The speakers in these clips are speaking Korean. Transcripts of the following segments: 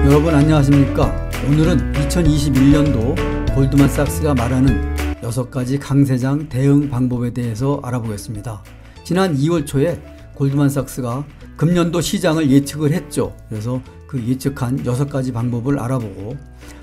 여러분 안녕하십니까? 오늘은 2021년도 골드만삭스가 말하는 6가지 강세장 대응 방법에 대해서 알아보겠습니다. 지난 2월 초에 골드만삭스가 금년도 시장을 예측을 했죠. 그래서 그 예측한 6가지 방법을 알아보고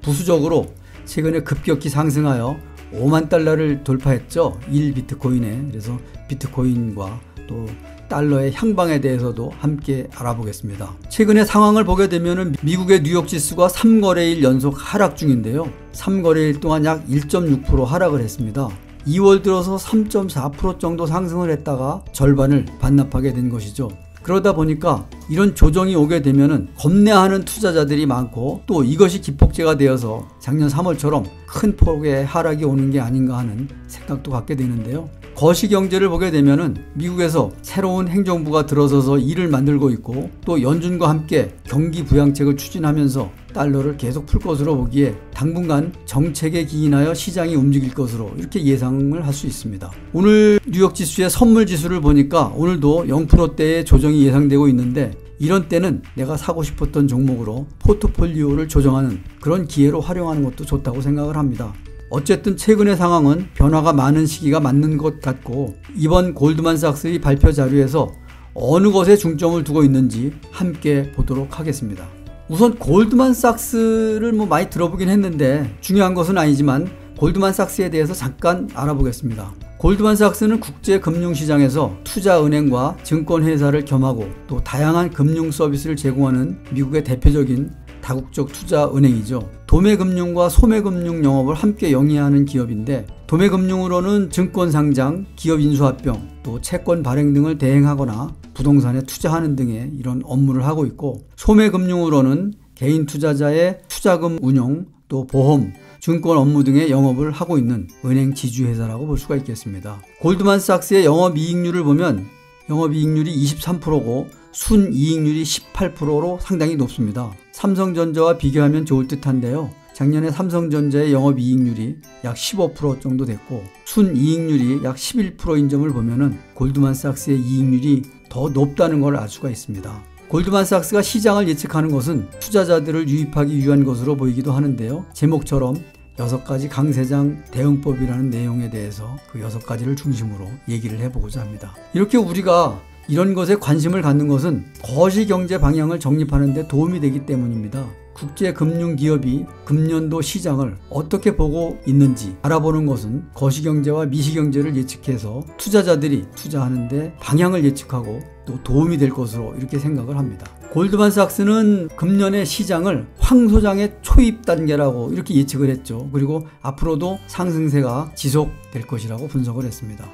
부수적으로 최근에 급격히 상승하여 5만 달러를 돌파했죠. 1비트코인에. 그래서 비트코인과 또 달러의 향방에 대해서도 함께 알아보겠습니다. 최근의 상황을 보게 되면 미국의 뉴욕 지수가 3거래일 연속 하락 중인데요. 3거래일 동안 약 1.6% 하락을 했습니다. 2월 들어서 3.4% 정도 상승을 했다가 절반을 반납하게 된 것이죠. 그러다 보니까 이런 조정이 오게 되면은 겁내하는 투자자들이 많고 또 이것이 기폭제가 되어서 작년 3월처럼 큰 폭의 하락이 오는 게 아닌가 하는 생각도 갖게 되는데요. 거시경제를 보게 되면은 미국에서 새로운 행정부가 들어서서 일을 만들고 있고 또 연준과 함께 경기 부양책을 추진하면서 달러를 계속 풀 것으로 보기에 당분간 정책에 기인하여 시장이 움직일 것으로 이렇게 예상을 할 수 있습니다. 오늘 뉴욕 지수의 선물 지수를 보니까 오늘도 0%대의 조정이 예상되고 있는데 이런 때는 내가 사고 싶었던 종목으로 포트폴리오를 조정하는 그런 기회로 활용하는 것도 좋다고 생각을 합니다. 어쨌든 최근의 상황은 변화가 많은 시기가 맞는 것 같고 이번 골드만삭스의 발표 자료에서 어느 것에 중점을 두고 있는지 함께 보도록 하겠습니다. 우선 골드만삭스를 많이 들어보긴 했는데 중요한 것은 아니지만 골드만삭스에 대해서 잠깐 알아보겠습니다. 골드만삭스는 국제금융시장에서 투자은행과 증권회사를 겸하고 또 다양한 금융 서비스를 제공하는 미국의 대표적인 다국적 투자은행이죠. 도매금융과 소매금융 영업을 함께 영위하는 기업인데 도매금융으로는 증권상장, 기업인수합병, 또 채권 발행 등을 대행하거나 부동산에 투자하는 등의 이런 업무를 하고 있고 소매금융으로는 개인 투자자의 투자금 운용, 또 보험, 증권 업무 등의 영업을 하고 있는 은행 지주회사라고 볼 수가 있겠습니다. 골드만삭스의 영업이익률을 보면 영업이익률이 23%고 순이익률이 18%로 상당히 높습니다. 삼성전자와 비교하면 좋을 듯한데요. 작년에 삼성전자의 영업이익률이 약 15% 정도 됐고 순이익률이 약 11%인 점을 보면 골드만삭스의 이익률이 더 높다는 걸 알 수가 있습니다. 골드만삭스가 시장을 예측하는 것은 투자자들을 유입하기 위한 것으로 보이기도 하는데요. 제목처럼 6가지 강세장 대응법이라는 내용에 대해서 그 6가지를 중심으로 얘기를 해보고자 합니다. 이렇게 우리가 이런 것에 관심을 갖는 것은 거시경제 방향을 정립하는 데 도움이 되기 때문입니다. 국제금융기업이 금년도 시장을 어떻게 보고 있는지 알아보는 것은 거시경제와 미시경제를 예측해서 투자자들이 투자하는데 방향을 예측하고 또 도움이 될 것으로 이렇게 생각을 합니다. 골드만삭스는 금년의 시장을 황소장의 초입 단계라고 이렇게 예측을 했죠. 그리고 앞으로도 상승세가 지속될 것이라고 분석을 했습니다.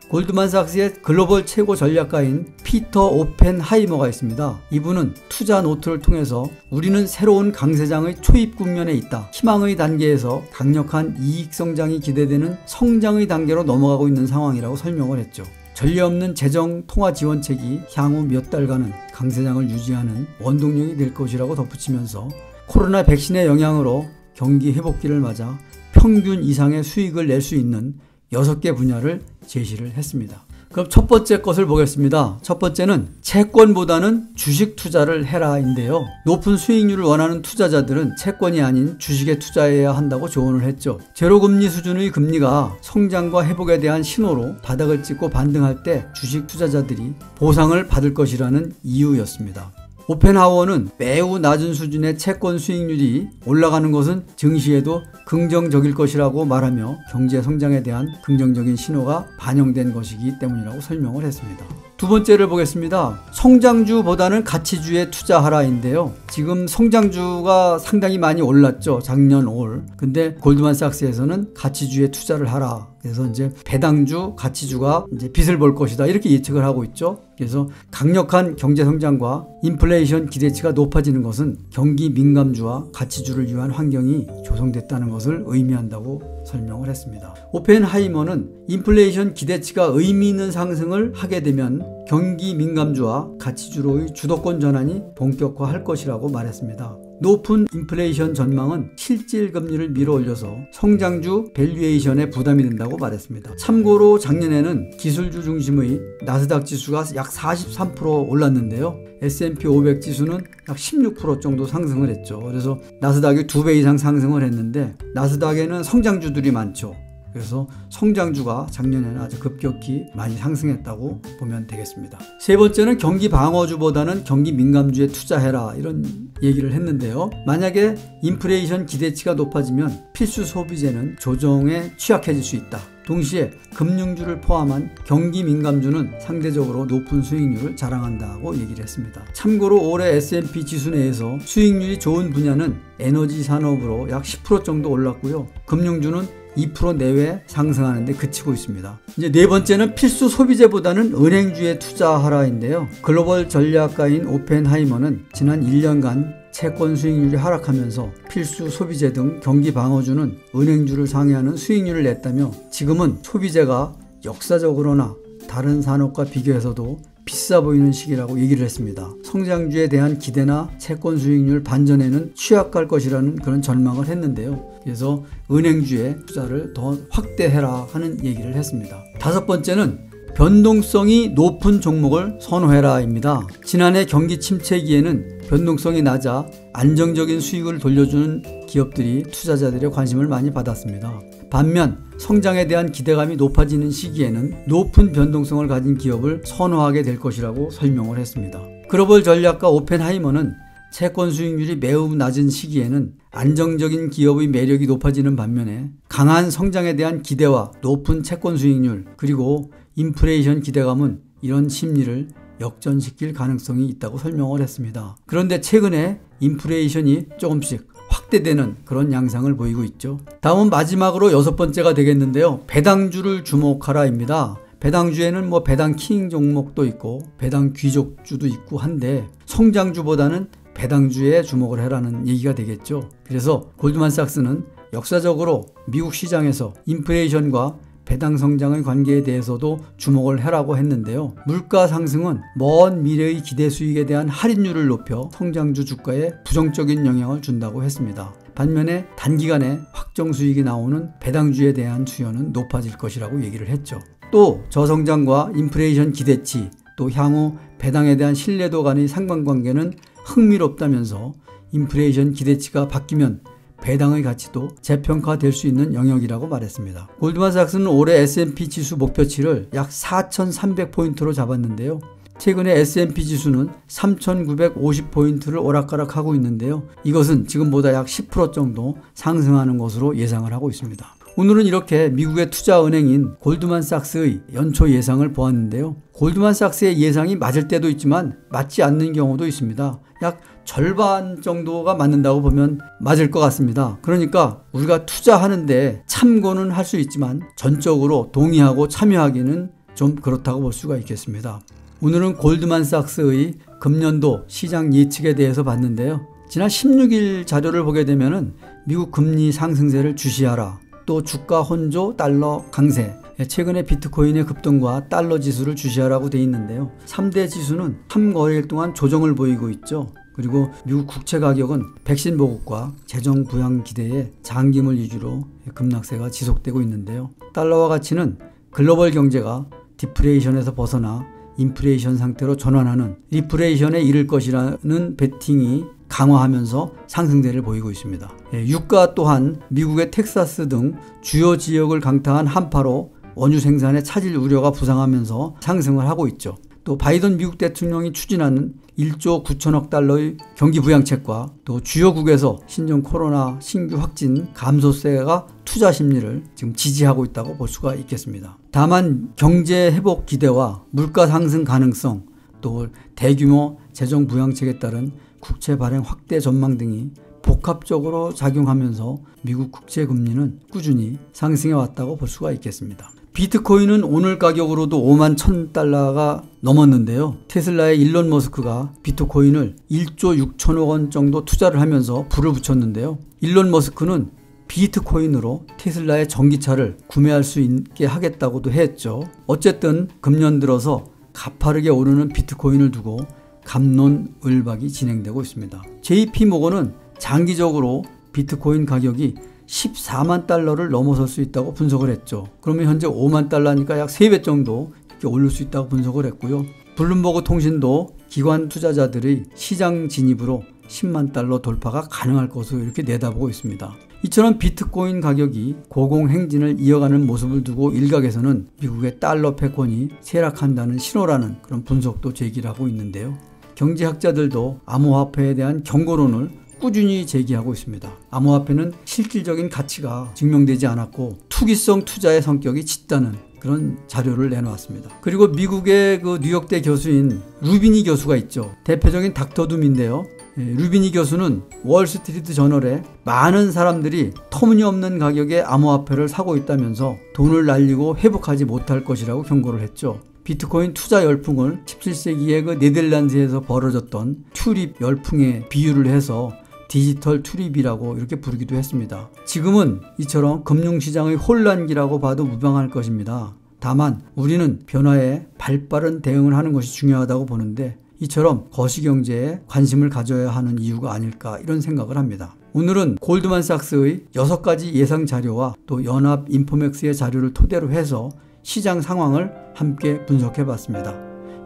골드만삭스의 글로벌 최고 전략가인 피터 오펜하이머가 있습니다. 이분은 투자 노트를 통해서 우리는 새로운 강세장의 초입 국면에 있다. 희망의 단계에서 강력한 이익 성장이 기대되는 성장의 단계로 넘어가고 있는 상황이라고 설명을 했죠. 전례 없는 재정 통화 지원책이 향후 몇 달간은 강세장을 유지하는 원동력이 될 것이라고 덧붙이면서 코로나 백신의 영향으로 경기 회복기를 맞아 평균 이상의 수익을 낼 수 있는 6개 분야를 제시를 했습니다. 그럼 첫 번째 것을 보겠습니다. 첫 번째는 채권보다는 주식 투자를 해라인데요. 높은 수익률을 원하는 투자자들은 채권이 아닌 주식에 투자해야 한다고 조언을 했죠. 제로금리 수준의 금리가 성장과 회복에 대한 신호로 바닥을 찍고 반등할 때 주식 투자자들이 보상을 받을 것이라는 이유였습니다. 오펜하워는 매우 낮은 수준의 채권 수익률이 올라가는 것은 증시에도 긍정적일 것이라고 말하며 경제 성장에 대한 긍정적인 신호가 반영된 것이기 때문이라고 설명을 했습니다. 두 번째를 보겠습니다. 성장주보다는 가치주에 투자하라인데요. 지금 성장주가 상당히 많이 올랐죠. 작년 올. 근데 골드만삭스에서는 가치주에 투자를 하라. 그래서 이제 배당주, 가치주가 이제 빚을 볼 것이다. 이렇게 예측을 하고 있죠. 그래서 강력한 경제 성장과 인플레이션 기대치가 높아지는 것은 경기 민감주와 가치주를 위한 환경이 조성됐다는 것을 의미한다고 설명을 했습니다. 오펜하이머는 인플레이션 기대치가 의미 있는 상승을 하게 되면 경기 민감주와 가치주로의 주도권 전환이 본격화할 것이라고 말했습니다. 높은 인플레이션 전망은 실질 금리를 밀어올려서 성장주 밸류에이션에 부담이 된다고 말했습니다. 참고로 작년에는 기술주 중심의 나스닥 지수가 약 43% 올랐는데요. S&P 500 지수는 약 16% 정도 상승을 했죠. 그래서 나스닥이 2배 이상 상승을 했는데 나스닥에는 성장주들이 많죠. 그래서 성장주가 작년에는 아주 급격히 많이 상승했다고 보면 되겠습니다. 세 번째는 경기 방어주보다는 경기 민감주에 투자해라, 이런 얘기를 했는데요. 만약에 인플레이션 기대치가 높아지면 필수 소비재는 조정에 취약해질 수 있다. 동시에 금융주를 포함한 경기 민감주는 상대적으로 높은 수익률을 자랑한다고 얘기를 했습니다. 참고로 올해 S&P 지수 내에서 수익률이 좋은 분야는 에너지 산업으로 약 10% 정도 올랐고요. 금융주는 2% 내외 상승하는데 그치고 있습니다. 이제 네 번째는 필수 소비재보다는 은행주에 투자하라인데요. 글로벌 전략가인 오펜하이머는 지난 1년간 채권 수익률이 하락하면서 필수 소비재 등 경기 방어주는 은행주를 상회하는 수익률을 냈다며 지금은 소비재가 역사적으로나 다른 산업과 비교해서도 비싸 보이는 시기라고 얘기를 했습니다. 성장주에 대한 기대나 채권 수익률 반전에는 취약할 것이라는 그런 전망을 했는데요. 그래서 은행주에 투자를 더 확대해라 하는 얘기를 했습니다. 다섯 번째는 변동성이 높은 종목을 선호해라입니다. 지난해 경기 침체기에는 변동성이 낮아 안정적인 수익을 돌려주는 기업들이 투자자들의 관심을 많이 받았습니다. 반면 성장에 대한 기대감이 높아지는 시기에는 높은 변동성을 가진 기업을 선호하게 될 것이라고 설명을 했습니다. 글로벌 전략가 오펜하이머는 채권 수익률이 매우 낮은 시기에는 안정적인 기업의 매력이 높아지는 반면에 강한 성장에 대한 기대와 높은 채권 수익률 그리고 인플레이션 기대감은 이런 심리를 역전시킬 가능성이 있다고 설명을 했습니다. 그런데 최근에 인플레이션이 조금씩 확대되는 그런 양상을 보이고 있죠. 다음은 마지막으로 여섯 번째가 되겠는데요. 배당주를 주목하라입니다. 배당주에는 배당 킹 종목도 있고 배당 귀족주도 있고 한데 성장주보다는 배당주에 주목을 해라는 얘기가 되겠죠. 그래서 골드만삭스는 역사적으로 미국 시장에서 인플레이션과 배당 성장의 관계에 대해서도 주목을 해라고 했는데요. 물가 상승은 먼 미래의 기대 수익에 대한 할인율을 높여 성장주 주가에 부정적인 영향을 준다고 했습니다. 반면에 단기간에 확정 수익이 나오는 배당주에 대한 수요는 높아질 것이라고 얘기를 했죠. 또 저성장과 인플레이션 기대치, 또 향후 배당에 대한 신뢰도 간의 상관관계는 흥미롭다면서 인플레이션 기대치가 바뀌면 배당의 가치도 재평가될 수 있는 영역이라고 말했습니다. 골드만삭스는 올해 S&P 지수 목표치를 약 4,300포인트로 잡았는데요. 최근에 S&P 지수는 3,950포인트를 오락가락하고 있는데요. 이것은 지금보다 약 10% 정도 상승하는 것으로 예상을 하고 있습니다. 오늘은 이렇게 미국의 투자은행인 골드만삭스의 연초 예상을 보았는데요. 골드만삭스의 예상이 맞을 때도 있지만 맞지 않는 경우도 있습니다. 약 절반 정도가 맞는다고 보면 맞을 것 같습니다. 그러니까 우리가 투자하는데 참고는 할 수 있지만 전적으로 동의하고 참여하기는 좀 그렇다고 볼 수가 있겠습니다. 오늘은 골드만삭스의 금년도 시장 예측에 대해서 봤는데요. 지난 16일 자료를 보게 되면 미국 금리 상승세를 주시하라, 또 주가 혼조, 달러 강세, 최근에 비트코인의 급등과 달러 지수를 주시하라고 돼 있는데요. 3대 지수는 3거래일 동안 조정을 보이고 있죠. 그리고 미국 국채 가격은 백신 보급과 재정 부양 기대에 장기물 위주로 급락세가 지속되고 있는데요. 달러화 가치는 글로벌 경제가 디플레이션에서 벗어나 인플레이션 상태로 전환하는 리플레이션에 이를 것이라는 베팅이 강화하면서 상승세를 보이고 있습니다. 유가 또한 미국의 텍사스 등 주요 지역을 강타한 한파로 원유 생산에 차질 우려가 부상하면서 상승을 하고 있죠. 또 바이든 미국 대통령이 추진하는 1조 9천억 달러의 경기 부양책과 또 주요국에서 신종 코로나 신규 확진 감소세가 투자 심리를 지금 지지하고 있다고 볼 수가 있겠습니다. 다만 경제 회복 기대와 물가 상승 가능성, 또 대규모 재정 부양책에 따른 국채 발행 확대 전망 등이 복합적으로 작용하면서 미국 국채 금리는 꾸준히 상승해 왔다고 볼 수가 있겠습니다. 비트코인은 오늘 가격으로도 5만 1,000달러가 넘었는데요. 테슬라의 일론 머스크가 비트코인을 1조 6천억 원 정도 투자를 하면서 불을 붙였는데요. 일론 머스크는 비트코인으로 테슬라의 전기차를 구매할 수 있게 하겠다고도 했죠. 어쨌든 금년 들어서 가파르게 오르는 비트코인을 두고 갑론을박이 진행되고 있습니다. JP모건은 장기적으로 비트코인 가격이 14만 달러를 넘어설 수 있다고 분석을 했죠. 그러면 현재 5만 달러니까 약 3배 정도 이렇게 오를 수 있다고 분석을 했고요. 블룸버그 통신도 기관 투자자들의 시장 진입으로 10만 달러 돌파가 가능할 것으로 이렇게 내다보고 있습니다. 이처럼 비트코인 가격이 고공행진을 이어가는 모습을 두고 일각에서는 미국의 달러 패권이 쇠락한다는 신호라는 그런 분석도 제기를 하고 있는데요. 경제학자들도 암호화폐에 대한 경고론을 꾸준히 제기하고 있습니다. 암호화폐는 실질적인 가치가 증명되지 않았고 투기성 투자의 성격이 짙다는 그런 자료를 내놓았습니다. 그리고 미국의 그 뉴욕대 교수인 루비니 교수가 있죠. 대표적인 닥터둠인데요. 루비니 교수는 월스트리트 저널에 많은 사람들이 터무니없는 가격에 암호화폐를 사고 있다면서 돈을 날리고 회복하지 못할 것이라고 경고를 했죠. 비트코인 투자 열풍을 17세기에 그 네덜란드에서 벌어졌던 튤립 열풍에 비유를 해서 디지털 튤립이라고 이렇게 부르기도 했습니다. 지금은 이처럼 금융시장의 혼란기라고 봐도 무방할 것입니다. 다만 우리는 변화에 발빠른 대응을 하는 것이 중요하다고 보는데 이처럼 거시경제에 관심을 가져야 하는 이유가 아닐까 이런 생각을 합니다. 오늘은 골드만삭스의 6가지 예상 자료와 또 연합 인포맥스의 자료를 토대로 해서 시장 상황을 함께 분석해 봤습니다.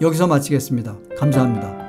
여기서 마치겠습니다. 감사합니다.